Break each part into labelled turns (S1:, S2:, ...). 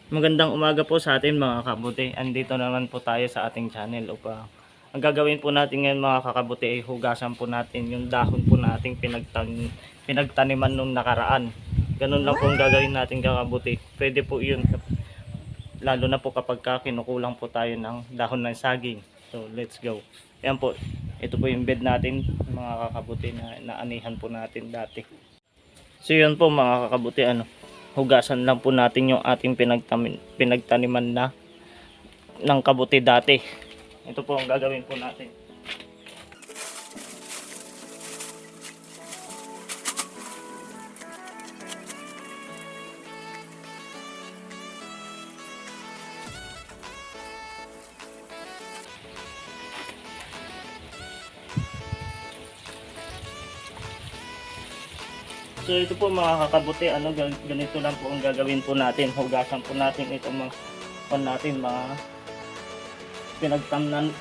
S1: Magandang umaga po sa atin mga kabuti. Andito naman po tayo sa ating channel upang ang gagawin po natin ngayon mga kakabuti ay hugasan po natin yung dahon po nating pinagtaniman nung nakaraan. Ganun lang po ang gagawin natin kakabuti. Pwede po yun lalo na po kapag kinukulang po tayo ng dahon ng saging. So let's go. Ayan po. Ito po yung bed natin mga kakabuti na naanihan po natin dati. So yun po mga kakabuti, hugasan lang po natin yung ating pinagtaniman na ng kabuti dati. Ito po ang gagawin po natin. So ito po mga kakabuti, ganito lang po ang gagawin po natin. Hugasan po natin itong mga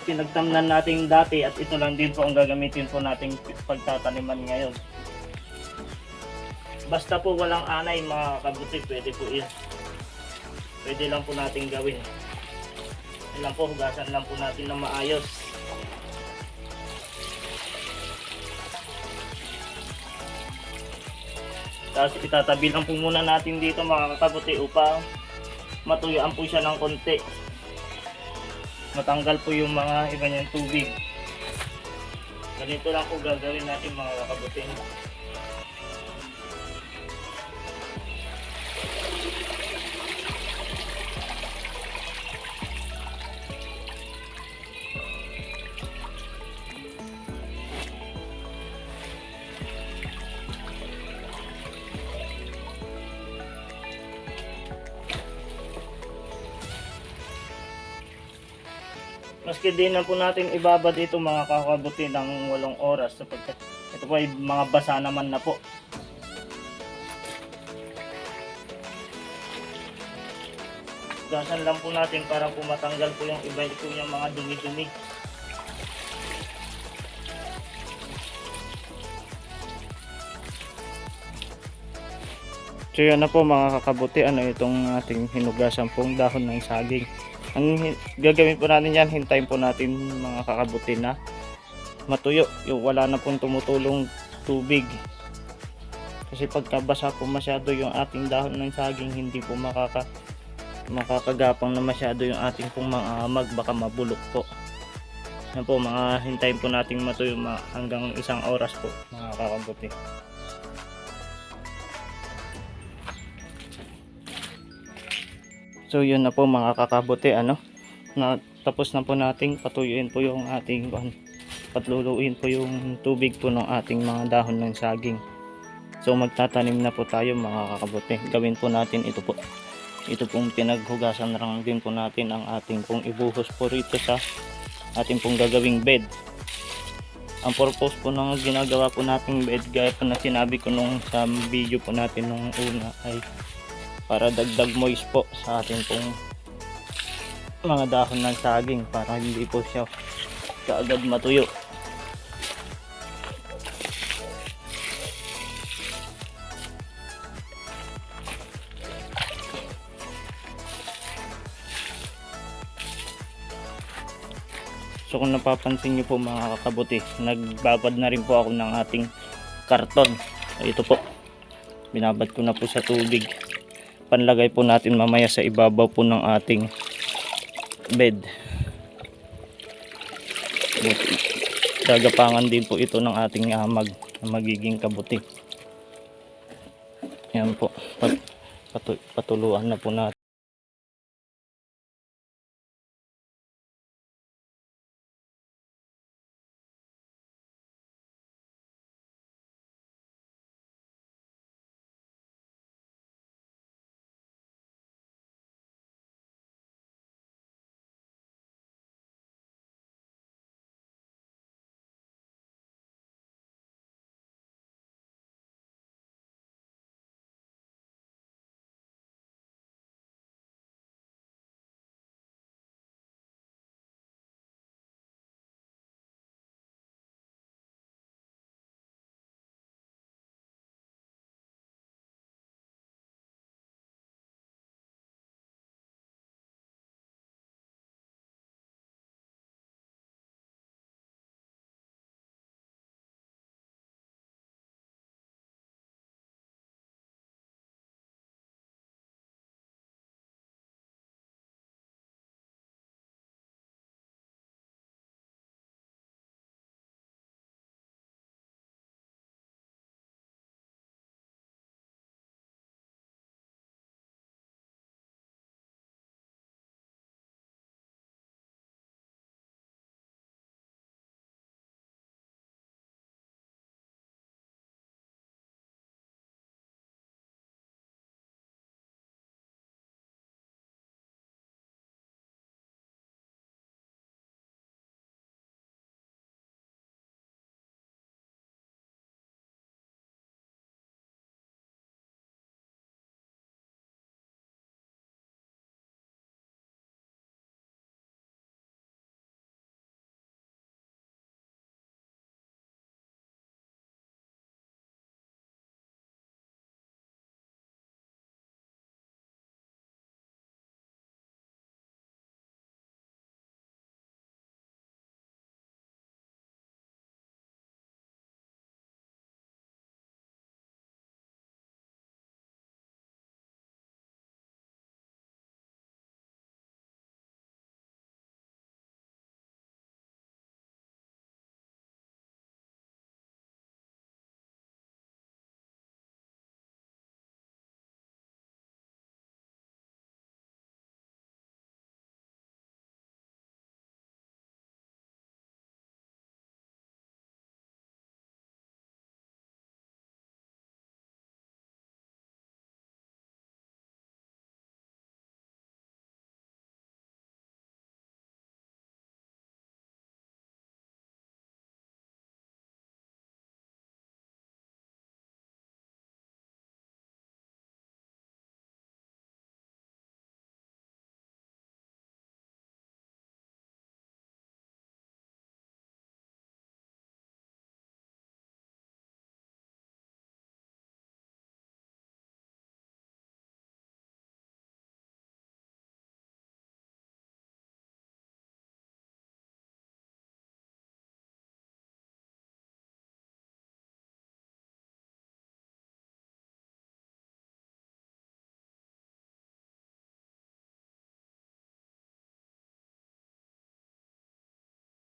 S1: pinagtamnan natin dati, at ito lang din po ang gagamitin po nating pagtataniman ngayon. Basta po walang anay mga kakabuti, pwede po yun. Pwede lang po natin gawin. Yan lang po, hugasan lang po natin ng maayos. Tapos itatabi lang po muna natin dito mga kakabuti upang matuyuan po siya ng konti. Matanggal po yung mga iba niyang tubig. Ganito lang po gagawin natin mga kakabuti. Maski din na po natin ibabad ito mga kakabuti ng 8 oras sapagkat ito po ay mga basa naman na po. Gasan lang po natin para po matanggal po yung iba po yung mga dumi-dumi. So yan na po mga kakabuti, itong ating hinugasan pong dahon ng saging. Ang gagawin po natin yan, hintayin po natin mga kakabuti na matuyo, yung wala na pong tumutulong tubig. Kasi pagka basa po masyado yung ating dahon ng saging, hindi po makakagapang na masyado yung ating pong mga amag, baka mabulok po. Yan po, hintayin po natin matuyo hanggang 1 oras po mga kakabuti. So yun na po mga kakabuti, tapos na po nating patuyuin po yung ating patluluin po yung tubig po ng ating mga dahon ng saging. So magtatanim na po tayo mga kakabuti. Gawin po natin ito po. Ito pong pinaghugasan lang din po natin ang ating pong ibuhos po rito sa ating pong gagawing bed. Ang purpose po ng ginagawa po nating bed, gaya po na sinabi ko nung sa video po natin nung una, ay para dagdag moist po sa ating pong mga dahon ng saging para hindi po siya kaagad matuyo. So kung napapansin nyo po mga kakabuti, nagbabad na rin po ako ng ating karton. Ito po, binabad ko na po sa tubig. Panlagay po natin mamaya sa ibabaw po ng ating bed. Gagapangan din po ito ng ating amag na magiging kabuti. Yan po, patuluan na po natin.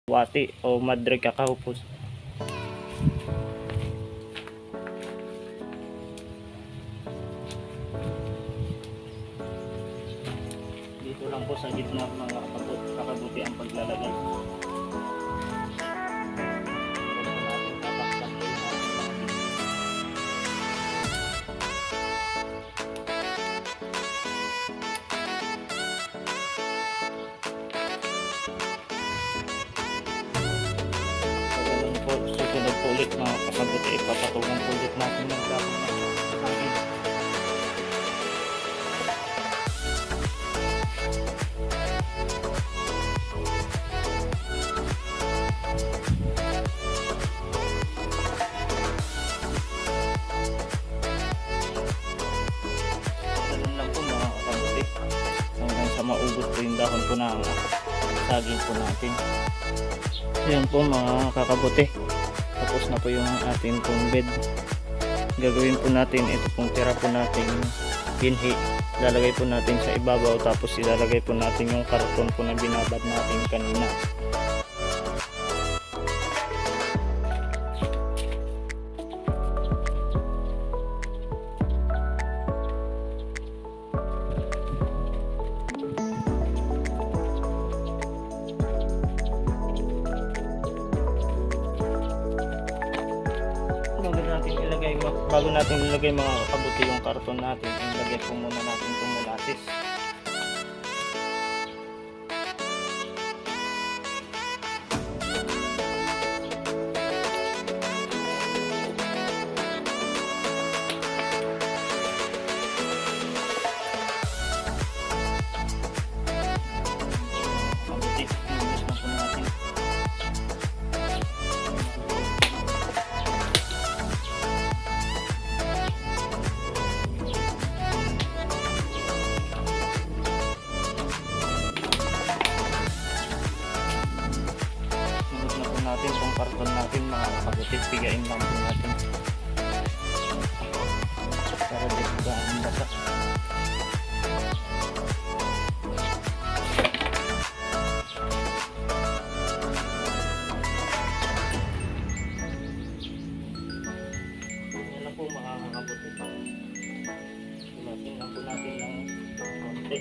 S1: wati o madre cacao po. Dito lang po sa gitna mga kakabuti ang paglalagay. Susunod po ulit mga kakabuti, ipapatungan po ulit natin ng dahon ng saging. Ganun lang po mga kakabuti, hanggang sa maubos po yung dahon po ng saging po natin. Ayan po mga kakabuti, tapos na po yung ating pong bed. Gagawin po natin, ito pong tira po natin binhi, lalagay po natin sa ibabaw, tapos ilalagay po natin yung karton po na binabad natin kanina. Bago natin ilagay mga kakabuti yung karton natin, ilagay po muna natin itong molasses. Kakabuti, iubos na po natin. Natin itong karton natin mga kakabuti, pigain lang po natin para di ang basa. Yan lang po mga kakabuti, sulatin lang po natin ng konti.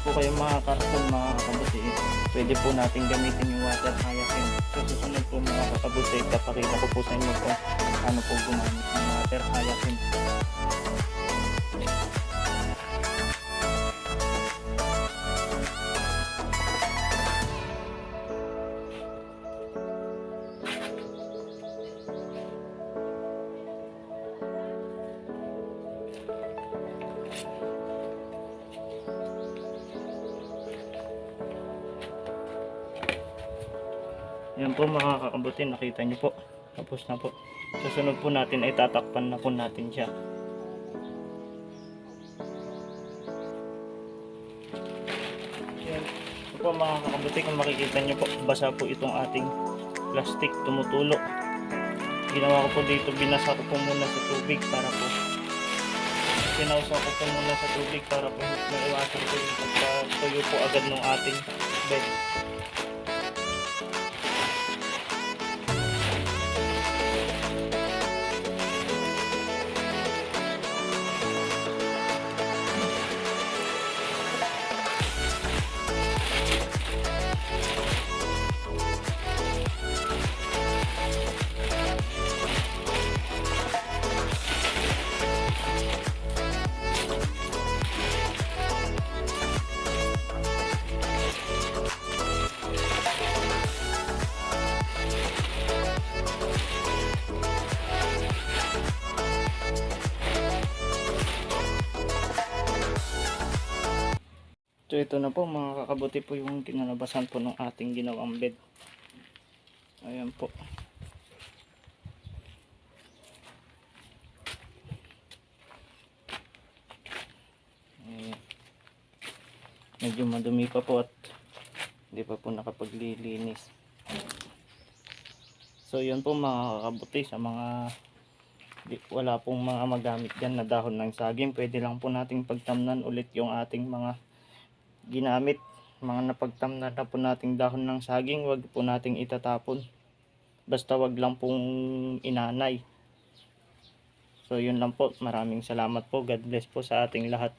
S1: Po kayong mga karton mga kakabuti, pwede po natin gamitin yung water hyacinth. So susunod po mga kakabuti, papakita ko po sa inyo kung ano po gumamit ng water hyacinth. Yan po mga kakabuti, nakita nyo po, tapos na po. Susunod po natin ay tatakpan na po natin siya. Yan po mga kakabuti, kung makikita nyo po, basa po itong ating plastic, tumutulo. Ginawa ko po dito, binasa ko po muna sa tubig para po sinausa ko po muna sa tubig para po maiwasan po yung pagkatuyo po agad ng ating bed. So ito na po mga kakabuti po yung kinalabasan po ng ating ginawang bed. Ayan po. Ayan. Medyo madumi pa po at hindi pa po nakapaglilinis. So yun po mga kakabuti, sa mga wala pong mga magamit dyan na dahon ng saging, pwede lang po nating pagtamnan ulit yung ating mga ginamit, mga napagtamnan na po nating dahon ng saging. Wag po nating itatapon, basta wag lang pong inanay. So yun lang po, maraming salamat po, God bless po sa ating lahat.